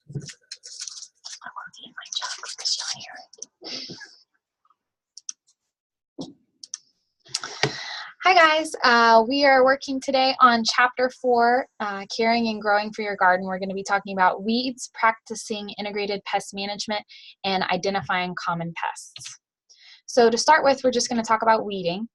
I want to eat my jug because you'll hear it. Hi guys, we are working today on Chapter 4, Caring and Growing for Your Garden. We're going to be talking about weeds, practicing integrated pest management, and identifying common pests. So to start with, we're just going to talk about weeding.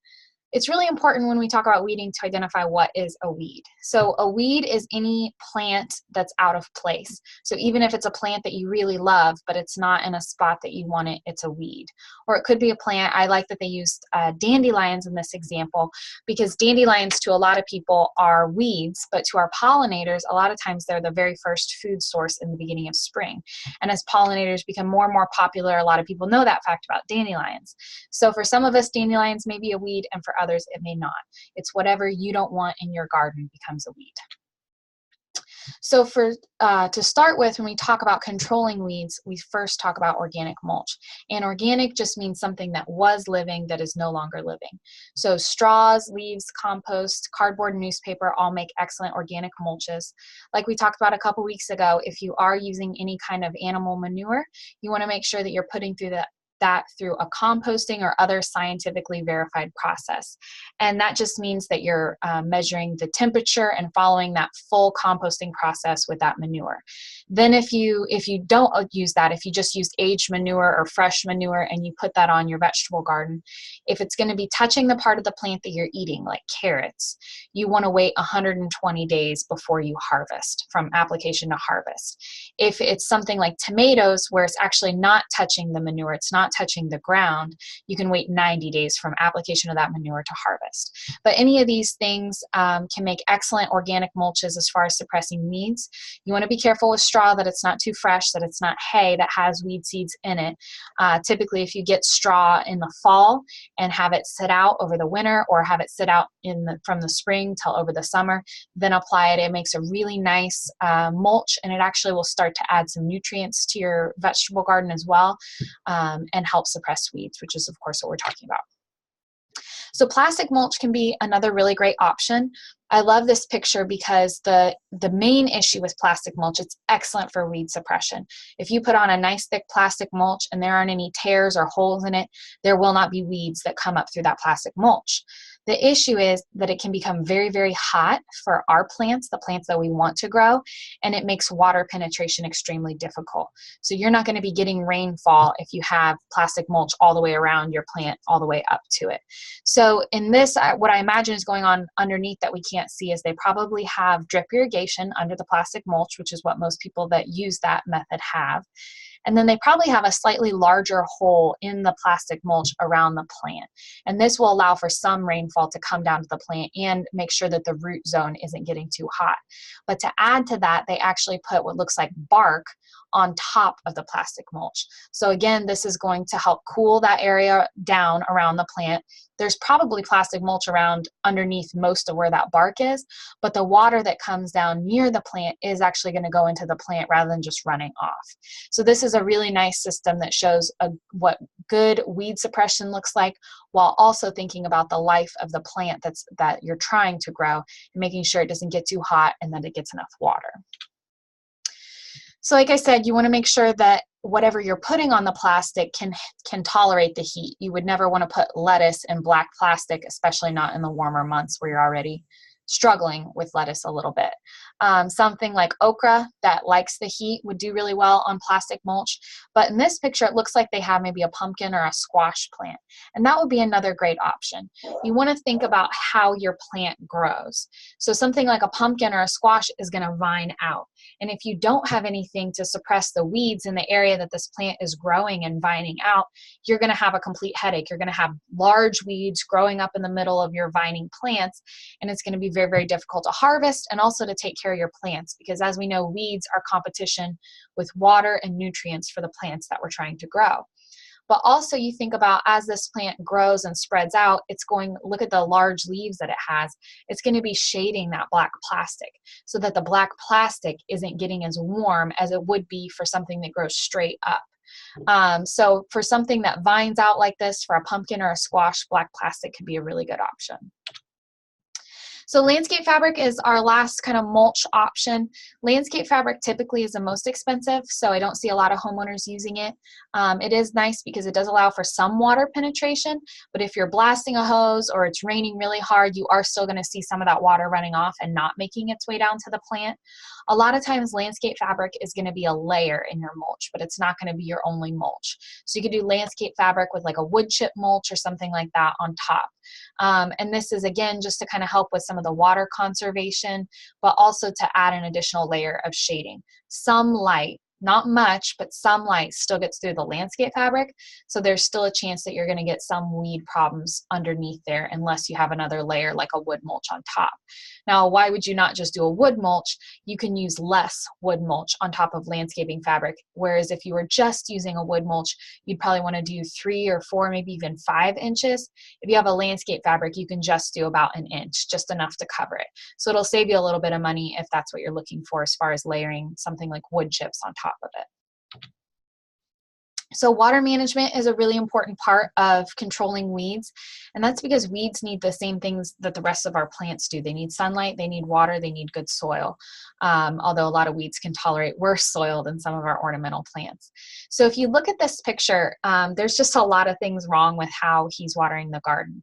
It's really important when we talk about weeding to identify what is a weed. So a weed is any plant that's out of place. So even if it's a plant that you really love, but it's not in a spot that you want it, it's a weed. Or it could be a plant, I like that they used dandelions in this example, because dandelions to a lot of people are weeds, but to our pollinators, a lot of times they're the very first food source in the beginning of spring. And as pollinators become more and more popular, a lot of people know that fact about dandelions. So for some of us, dandelions may be a weed, and for others it may not. It's whatever you don't want in your garden becomes a weed. So to start with, when we talk about controlling weeds, we first talk about organic mulch. And organic just means something that was living that is no longer living. So straws, leaves, compost, cardboard, and newspaper all make excellent organic mulches. Like we talked about a couple weeks ago, if you are using any kind of animal manure, you want to make sure that you're putting through that through a composting or other scientifically verified process. And that just means that you're measuring the temperature and following that full composting process with that manure. Then if you don't use that, if you just use aged manure or fresh manure and you put that on your vegetable garden, if it's going to be touching the part of the plant that you're eating, like carrots, you want to wait 120 days before you harvest, from application to harvest. If it's something like tomatoes, where it's actually not touching the manure, it's not touching the ground, you can wait 90 days from application of that manure to harvest. But any of these things can make excellent organic mulches as far as suppressing weeds. You want to be careful with straw that it's not too fresh, that it's not hay that has weed seeds in it. Typically, if you get straw in the fall and have it sit out over the winter, or have it sit out from the spring till over the summer, then apply it. It makes a really nice mulch, and it actually will start to add some nutrients to your vegetable garden as well, and help suppress weeds, which is of course what we're talking about. So plastic mulch can be another really great option. I love this picture because the main issue with plastic mulch, it's excellent for weed suppression. If you put on a nice thick plastic mulch and there aren't any tears or holes in it, there will not be weeds that come up through that plastic mulch. The issue is that it can become very, very hot for our plants, the plants that we want to grow, and it makes water penetration extremely difficult. So you're not going to be getting rainfall if you have plastic mulch all the way around your plant, all the way up to it. So in this, what I imagine is going on underneath that we can't see is they probably have drip irrigation under the plastic mulch, which is what most people that use that method have. And then they probably have a slightly larger hole in the plastic mulch around the plant. And this will allow for some rainfall to come down to the plant and make sure that the root zone isn't getting too hot. But to add to that, they actually put what looks like bark on top of the plastic mulch. So again, this is going to help cool that area down around the plant. There's probably plastic mulch around underneath most of where that bark is, but the water that comes down near the plant is actually going to go into the plant rather than just running off. So this is a really nice system that shows what good weed suppression looks like, while also thinking about the life of the plant that you're trying to grow, and making sure it doesn't get too hot and that it gets enough water. So like I said, you want to make sure that whatever you're putting on the plastic can tolerate the heat. You would never want to put lettuce in black plastic, especially not in the warmer months where you're already struggling with lettuce a little bit. Something like okra that likes the heat would do really well on plastic mulch. But in this picture, it looks like they have maybe a pumpkin or a squash plant. And that would be another great option. You want to think about how your plant grows. So something like a pumpkin or a squash is going to vine out. And if you don't have anything to suppress the weeds in the area that this plant is growing and vining out, you're going to have a complete headache. You're going to have large weeds growing up in the middle of your vining plants, and it's going to be very, very difficult to harvest and also to take care of your plants, because as we know, weeds are competition with water and nutrients for the plants that we're trying to grow. But also you think about as this plant grows and spreads out, look at the large leaves that it has. It's going to be shading that black plastic so that the black plastic isn't getting as warm as it would be for something that grows straight up. So for something that vines out like this, for a pumpkin or a squash, black plastic could be a really good option. So landscape fabric is our last kind of mulch option. Landscape fabric typically is the most expensive, so I don't see a lot of homeowners using it. It is nice because it does allow for some water penetration, but if you're blasting a hose or it's raining really hard, you are still going to see some of that water running off and not making its way down to the plant. A lot of times landscape fabric is going to be a layer in your mulch, but it's not going to be your only mulch. So you could do landscape fabric with like a wood chip mulch or something like that on top. And this is again just to kind of help with some of the water conservation, but also to add an additional layer of shading. Some light, not much, but some light still gets through the landscape fabric. So there's still a chance that you're going to get some weed problems underneath there unless you have another layer like a wood mulch on top. Now, why would you not just do a wood mulch? You can use less wood mulch on top of landscaping fabric. Whereas if you were just using a wood mulch, you'd probably want to do 3 or 4, maybe even 5 inches. If you have a landscape fabric, you can just do about an inch, just enough to cover it. So it'll save you a little bit of money if that's what you're looking for as far as layering something like wood chips on top of it. So water management is a really important part of controlling weeds, and that's because weeds need the same things that the rest of our plants do. They need sunlight, they need water, they need good soil, although a lot of weeds can tolerate worse soil than some of our ornamental plants. So if you look at this picture, there's just a lot of things wrong with how he's watering the garden.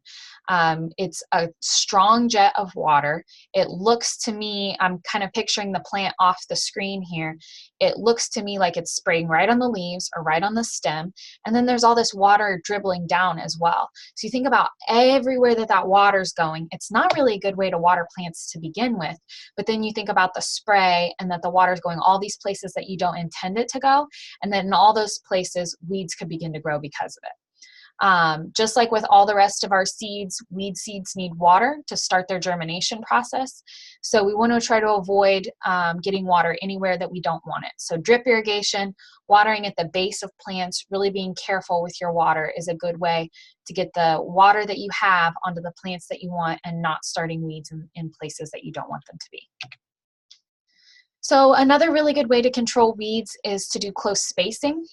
It's a strong jet of water. It looks to me, I'm kind of picturing the plant off the screen here. It looks to me like it's spraying right on the leaves or right on the stem, and then there's all this water dribbling down as well. So you think about everywhere that that water's going, it's not really a good way to water plants to begin with, but then you think about the spray and that the water's going all these places that you don't intend it to go, and then in all those places, weeds could begin to grow because of it. Just like with all the rest of our seeds, weed seeds need water to start their germination process. So we want to try to avoid getting water anywhere that we don't want it. So drip irrigation, watering at the base of plants, really being careful with your water is a good way to get the water that you have onto the plants that you want and not starting weeds in places that you don't want them to be. So another really good way to control weeds is to do close spacing.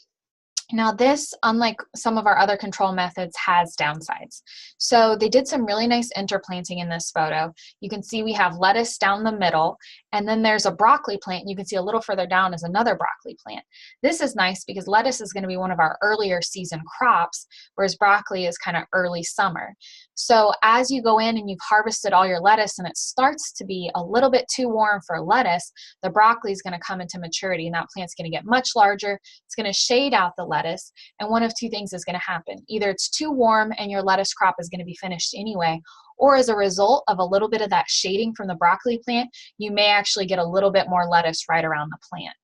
Now this, unlike some of our other control methods, has downsides. So they did some really nice interplanting in this photo. You can see we have lettuce down the middle, and then there's a broccoli plant. You can see a little further down is another broccoli plant. This is nice because lettuce is going to be one of our earlier season crops, whereas broccoli is kind of early summer. So as you go in and you've harvested all your lettuce and it starts to be a little bit too warm for lettuce, the broccoli is going to come into maturity and that plant's going to get much larger. It's going to shade out the lettuce, and one of two things is going to happen. Either it's too warm and your lettuce crop is going to be finished anyway, or as a result of a little bit of that shading from the broccoli plant, you may actually get a little bit more lettuce right around the plant.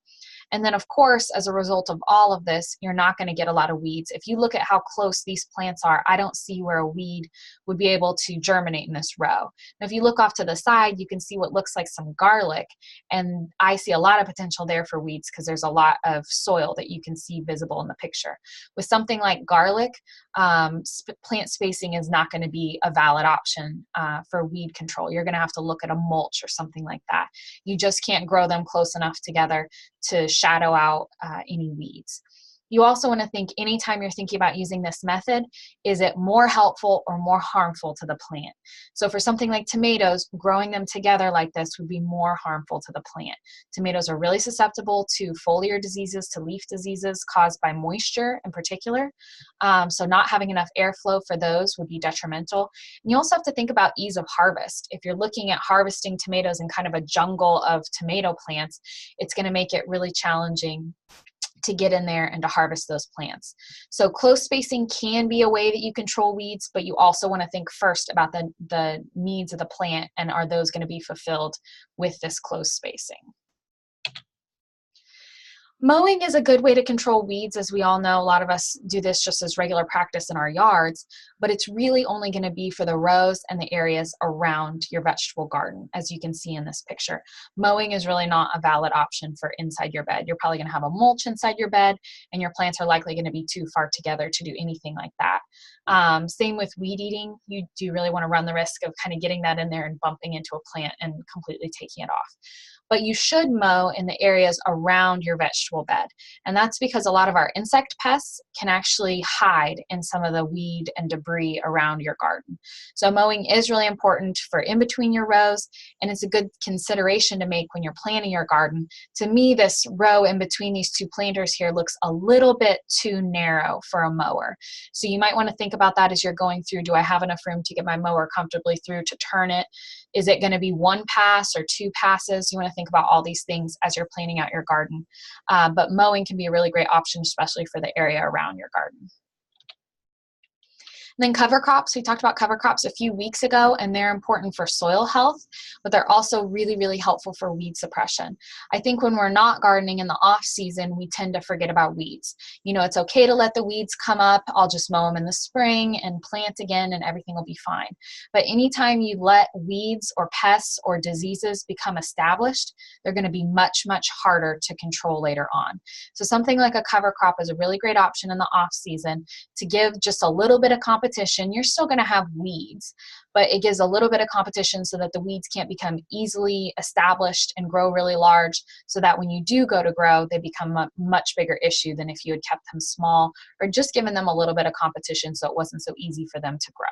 And then of course, as a result of all of this, you're not going to get a lot of weeds. If you look at how close these plants are, I don't see where a weed would be able to germinate in this row. Now, if you look off to the side, you can see what looks like some garlic, and I see a lot of potential there for weeds because there's a lot of soil that you can see visible in the picture. With something like garlic, plant spacing is not going to be a valid option for weed control. You're going to have to look at a mulch or something like that. You just can't grow them close enough together to shadow out any weeds. You also want to think anytime you're thinking about using this method, is it more helpful or more harmful to the plant? So for something like tomatoes, growing them together like this would be more harmful to the plant. Tomatoes are really susceptible to foliar diseases, to leaf diseases caused by moisture in particular. So not having enough airflow for those would be detrimental. And you also have to think about ease of harvest. If you're looking at harvesting tomatoes in kind of a jungle of tomato plants, it's going to make it really challenging to get in there and to harvest those plants. So close spacing can be a way that you control weeds, but you also want to think first about the needs of the plant, and are those going to be fulfilled with this close spacing. Mowing is a good way to control weeds. As we all know, a lot of us do this just as regular practice in our yards, but it's really only going to be for the rows and the areas around your vegetable garden, as you can see in this picture. Mowing is really not a valid option for inside your bed. You're probably going to have a mulch inside your bed, and your plants are likely going to be too far together to do anything like that. Same with weed eating. You do really want to run the risk of kind of getting that in there and bumping into a plant and completely taking it off. but you should mow in the areas around your vegetable bed. And that's because a lot of our insect pests can actually hide in some of the weed and debris around your garden. So mowing is really important for in between your rows, and it's a good consideration to make when you're planting your garden. To me, this row in between these two planters here looks a little bit too narrow for a mower. So you might want to think about that as you're going through. Do I have enough room to get my mower comfortably through to turn it? Is it going to be one pass or two passes? You want to think about all these things as you're planning out your garden. But mowing can be a really great option, especially for the area around your garden. And then cover crops, we talked about cover crops a few weeks ago, and they're important for soil health, but they're also really, really helpful for weed suppression. I think when we're not gardening in the off season, we tend to forget about weeds. You know, it's okay to let the weeds come up. I'll just mow them in the spring and plant again and everything will be fine. But anytime you let weeds or pests or diseases become established, they're going to be much, much harder to control later on. So something like a cover crop is a really great option in the off season to give just a little bit of competition. You're still going to have weeds, but it gives a little bit of competition so that the weeds can't become easily established and grow really large, so that when you do go to grow, they become a much bigger issue than if you had kept them small or just given them a little bit of competition so it wasn't so easy for them to grow.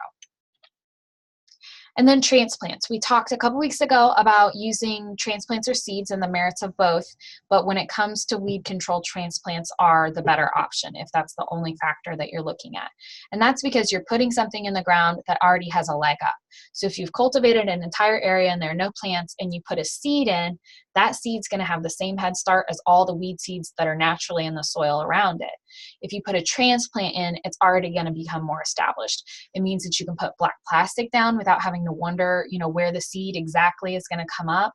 And then transplants. We talked a couple weeks ago about using transplants or seeds and the merits of both, but when it comes to weed control, transplants are the better option if that's the only factor that you're looking at. And that's because you're putting something in the ground that already has a leg up. So if you've cultivated an entire area and there are no plants and you put a seed in, that seed's going to have the same head start as all the weed seeds that are naturally in the soil around it. If you put a transplant in, it's already going to become more established. It means that you can put black plastic down without having to wonder, where the seed exactly is going to come up.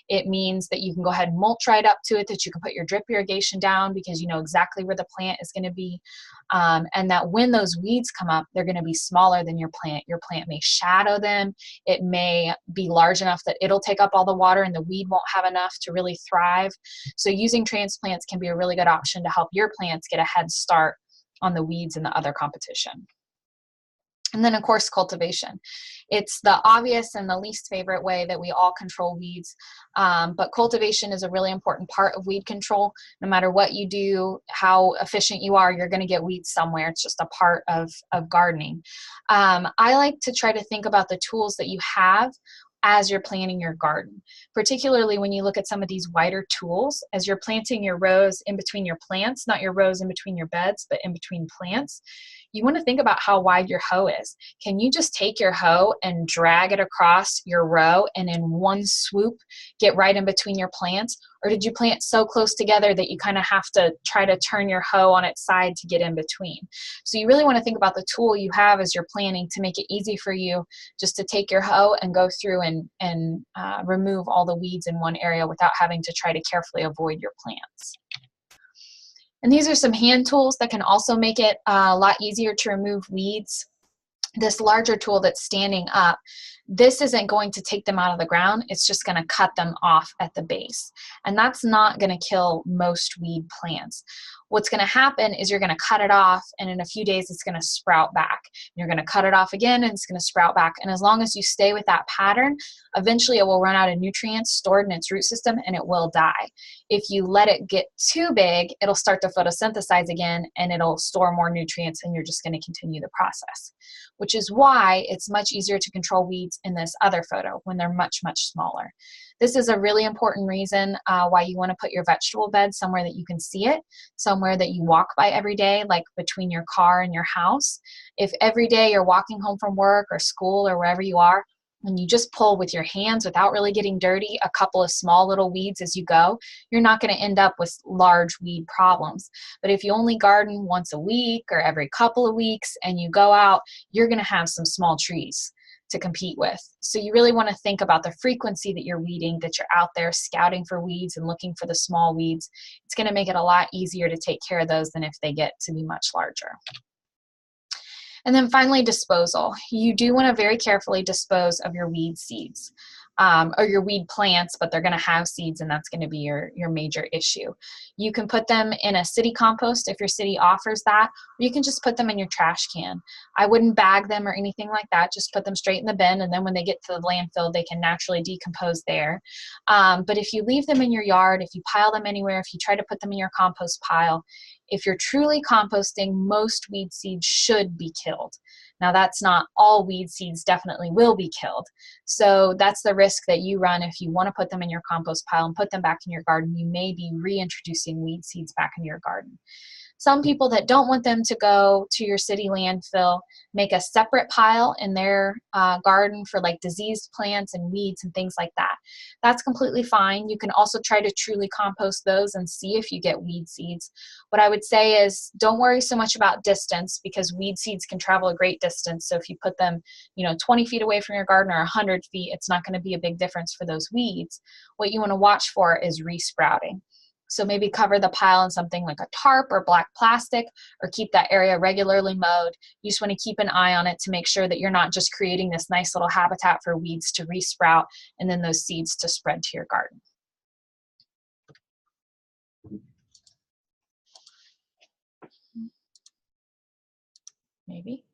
It means that you can go ahead and mulch right up to it, that you can put your drip irrigation down because you know exactly where the plant is going to be. And that when those weeds come up, they're going to be smaller than your plant. Your plant may shadow them. It may be large enough that it'll take up all the water and the weed won't have enough to really thrive. So using transplants can be a really good option to help your plants get a head start on the weeds and the other competition. And then, of course, cultivation. It's the obvious and the least favorite way that we all control weeds, but cultivation is a really important part of weed control. No matter what you do, how efficient you are, you're going to get weeds somewhere. It's just a part of gardening. I like to try to think about the tools that you have as you're planting your garden, particularly when you look at some of these wider tools as you're planting your rows in between your plants, not your rows in between your beds, but in between plants. You want to think about how wide your hoe is. Can you just take your hoe and drag it across your row and in one swoop get right in between your plants? Or did you plant so close together that you kind of have to try to turn your hoe on its side to get in between? So you really want to think about the tool you have as you're planting to make it easy for you just to take your hoe and go through and remove all the weeds in one area without having to try to carefully avoid your plants. And these are some hand tools that can also make it a lot easier to remove weeds. This larger tool that's standing up, this isn't going to take them out of the ground. It's just going to cut them off at the base. And that's not going to kill most weed plants. What's going to happen is you're going to cut it off, and in a few days it's going to sprout back. You're going to cut it off again, and it's going to sprout back. And as long as you stay with that pattern, eventually it will run out of nutrients stored in its root system and it will die. If you let it get too big, it'll start to photosynthesize again and it'll store more nutrients, and you're just going to continue the process. Which is why it's much easier to control weeds in this other photo when they're much, much smaller. This is a really important reason why you want to put your vegetable bed somewhere that you can see it, somewhere that you walk by every day, like between your car and your house. If every day you're walking home from work or school or wherever you are, and you just pull with your hands without really getting dirty a couple of small little weeds as you go, you're not going to end up with large weed problems. But if you only garden once a week or every couple of weeks and you go out, you're going to have some small trees to compete with. So you really want to think about the frequency that you're weeding, that you're out there scouting for weeds and looking for the small weeds. It's going to make it a lot easier to take care of those than if they get to be much larger. And then finally, disposal. You do want to very carefully dispose of your weed seeds. or your weed plants, but they're going to have seeds, and that's going to be your major issue. You can put them in a city compost if your city offers that, or you can just put them in your trash can. I wouldn't bag them or anything like that. Just put them straight in the bin, and then when they get to the landfill, they can naturally decompose there. But if you leave them in your yard, if you pile them anywhere, if you try to put them in your compost pile, if you're truly composting, most weed seeds should be killed. Now, that's not all weed seeds, definitely will be killed. So that's the risk that you run if you want to put them in your compost pile and put them back in your garden. You may be reintroducing weed seeds back into your garden. Some people that don't want them to go to your city landfill make a separate pile in their garden for like diseased plants and weeds and things like that. That's completely fine. You can also try to truly compost those and see if you get weed seeds. What I would say is don't worry so much about distance, because weed seeds can travel a great distance. So if you put them, 20 feet away from your garden or 100 feet, it's not going to be a big difference for those weeds. What you want to watch for is resprouting. So maybe cover the pile in something like a tarp or black plastic, or keep that area regularly mowed. You just want to keep an eye on it to make sure that you're not just creating this nice little habitat for weeds to resprout and then those seeds to spread to your garden. Maybe.